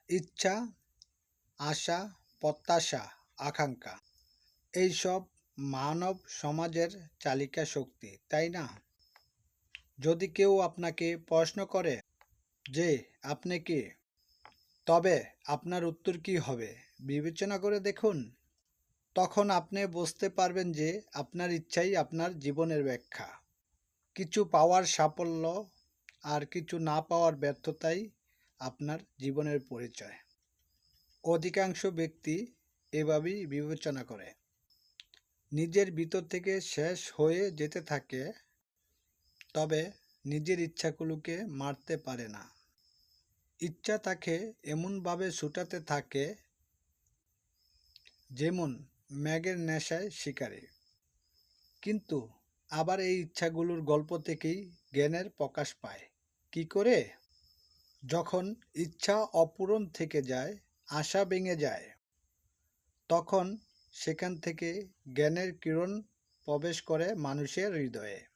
ইচ্ছা, আশা, প্রত্যাশা, আকাঙ্ক্ষা এইসব মানব সমাজের চালিকা শক্তি, তাই না? যদি কেউ আপনাকে প্রশ্ন করে যে আপনি কে, তবে আপনার উত্তর কী হবে বিবেচনা করে দেখুন। তখন আপনি বুঝতে পারবেন যে আপনার ইচ্ছাই আপনার জীবনের ব্যাখ্যা। কিছু পাওয়ার সাফল্য আর কিছু না পাওয়ার ব্যর্থতাই আপনার জীবনের পরিচয়। অধিকাংশ ব্যক্তি এভাবেই বিবেচনা করে, নিজের ভিতর থেকে শেষ হয়ে যেতে থাকে, তবে নিজের ইচ্ছাগুলোকে মারতে পারে না। ইচ্ছা তাকে এমনভাবে ছুটাতে থাকে যেমন ম্যাগের নেশায় শিকারী। কিন্তু আবার এই ইচ্ছাগুলোর গল্প থেকেই জ্ঞানের প্রকাশ পায়। কি করে? যখন ইচ্ছা অপূরণ থেকে যায়, আশা ভেঙে যায়, তখন সেখান থেকে জ্ঞানের কিরণ প্রবেশ করে মানুষের হৃদয়ে।